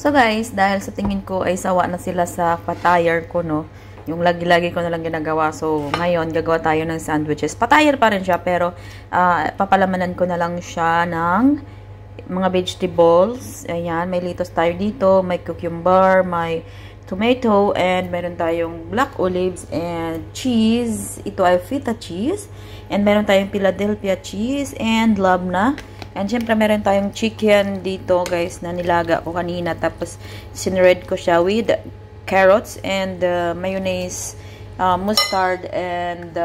So guys, dahil sa tingin ko ay sawa na sila sa patayar ko, no? Yung lagi-lagi ko na lang ginagawa. So, ngayon, gagawa tayo ng sandwiches. Patayar pa rin siya, pero papalamanan ko na lang siya ng mga vegetables. Ayan, may lettuce tayo dito, may cucumber, may tomato, and meron tayong black olives and cheese. Ito ay feta cheese. And meron tayong Philadelphia cheese and labna. And syempre, meron tayong chicken dito, guys, na nilaga ko kanina. Tapos, sinred ko siya with carrots and mayonnaise, mustard, and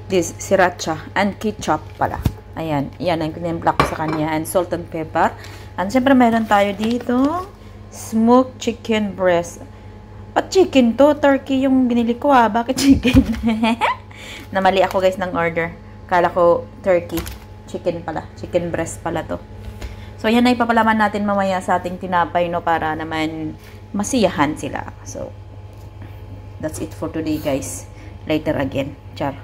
this, sriracha, and ketchup pala. Ayan, yan ang kinimpla ko sa kanya. And salt and pepper. And syempre, meron tayo dito, smoked chicken breast. Ba't chicken to? Turkey yung binili ko, ah. Bakit chicken? Namali ako, guys, ng order. Kala ko turkey. Chicken pala. Chicken breast pala to. So, yan na ipapalaman natin mamaya sa ating tinapay, no, para naman masiyahan sila. So, that's it for today, guys. Later again. Char.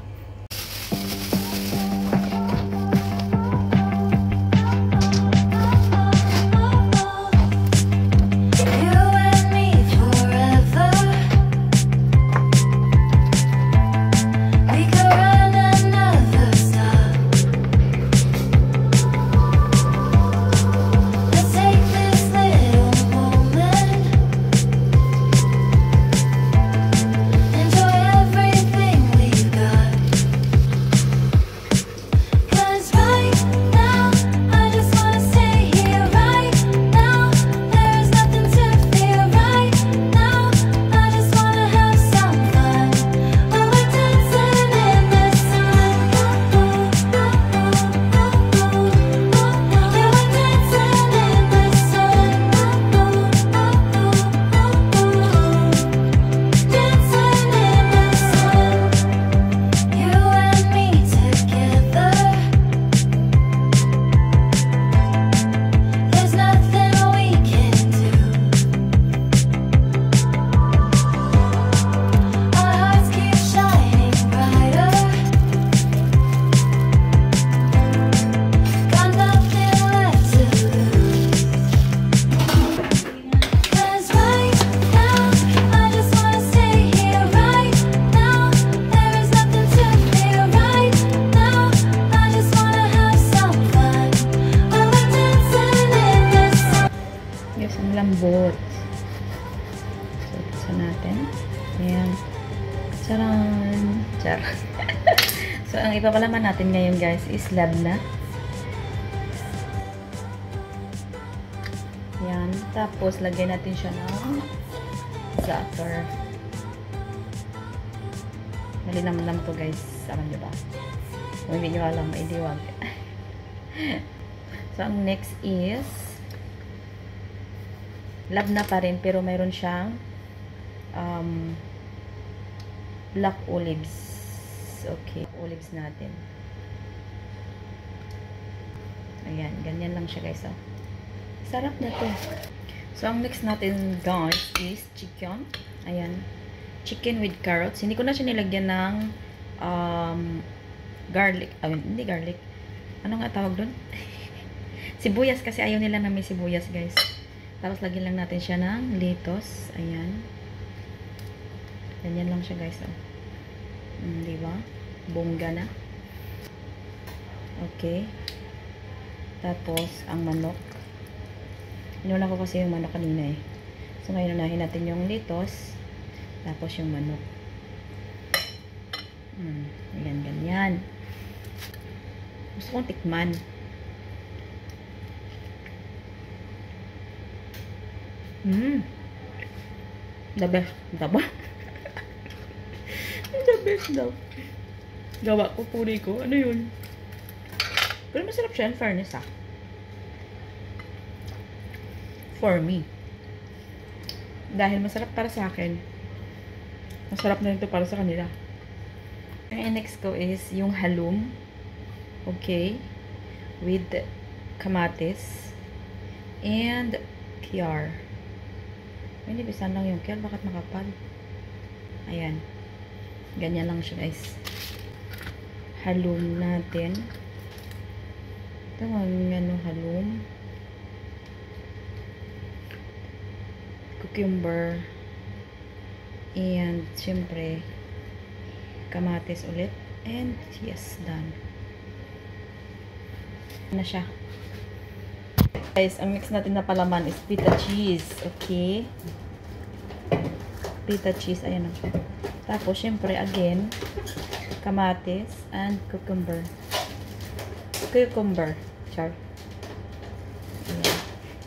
Lambot. So, buksan natin. Ayan. Charan! Char. So, ang ipapalaman natin ngayon, guys, is labna. Ayan. Tapos, lagyan natin siya ng za'atar. Malinam lang to, guys. Alam nyo ba? Kung hindi nyo alam, maidiwag. So, ang next is labna pa rin, pero mayroon siyang black olives. Okay, olives natin. Ayan, ganyan lang siya, guys. Oh. Sarap na to. So, ang next natin, guys, is chicken. Ayan. Chicken with carrots. Hindi ko na siya nilagyan ng garlic. Hindi garlic. Ano nga tawag doon? Sibuyas, kasi ayaw nila na may sibuyas, guys. Tapos, lagyan lang natin siya ng lettuce. Ayan. Ganyan lang siya, guys. Oh. Diba? Bongga na. Okay. Tapos, ang manok. Inuna ko kasi yung manok kanina eh. So, ngayon unahin natin yung lettuce. Tapos, yung manok. Ayan, ganyan. Gusto kong tikman. The best. Diba? The best daw. Gawa ko, puri ko. Ano yun? Pero masarap siya, in fairness, ah. For me. Dahil masarap para sa akin, masarap na ito para sa kanila. And next ko is yung halum. Okay. With kamatis. And kiyar. Hindi, bisan lang yung kiyar. Bakit makapal? Ayan. Ganyan lang siya, guys. Halum natin. Ito ang ano, halum. cucumber, and syempre kamatis ulit. And yes, done na siya. Guys, ang mix natin na palaman is pita cheese. Okay, pita cheese, ayan o. Tapos syempre again kamatis and cucumber. Char. Ayan.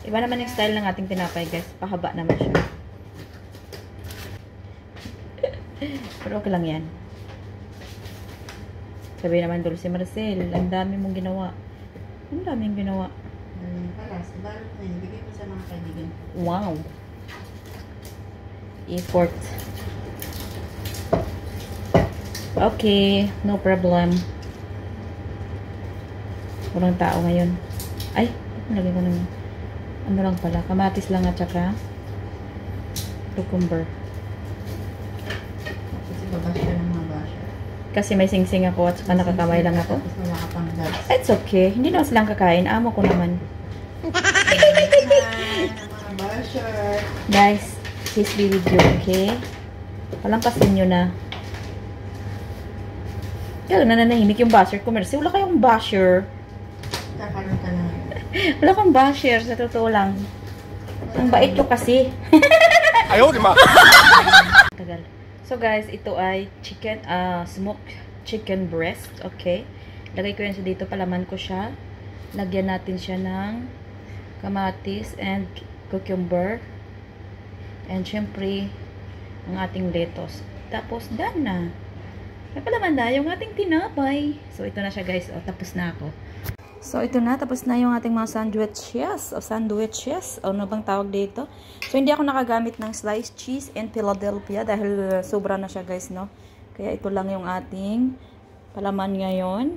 Iba naman yung style ng ating tinapay, guys. Pahaba naman siya. Pero okay lang yan. Sabi naman, Dulce Marcel, ang dami mong ginawa. Ang daming ginawa. Palas, balot na yun. Bigay ko sa mga kaibigan. Wow. Effort. Okay, no problem. Walang tao ngayon. Ay, nalagay ko naman. Ano lang pala, kamatis lang at saka cucumber. Kasi babasya ng mga basya. Kasi may sing-sing ako at saka nakakamay lang ako. Tapos wala ka pang gloves. It's okay. Hindi naman silang kakain. Amo ko naman. Mga basya. Guys, please be with you, okay? Palampasin nyo na. Kaya nananahimik yung basher ko. Mercy, wala kayong basher. Kakaroon ka na. Wala kang basher, sa totoo lang. Ang bait ko kasi. Ayaw, di ma. Tagal. So guys, ito ay chicken, smoked chicken breast. Okay. Lagay ko yan siya dito. Palaman ko siya. Lagyan natin siya ng kamatis and cucumber. And syempre, ang ating lettuce. Tapos, done na. Napalaman na yung ating tinapay. So, ito na siya guys. O, tapos na ako. So, ito na. Tapos na yung ating mga sandwiches. O, sandwiches. O, ano bang tawag dito? So, hindi ako nakagamit ng sliced cheese and Philadelphia dahil sobra na siya guys, no? Kaya ito lang yung ating palaman ngayon.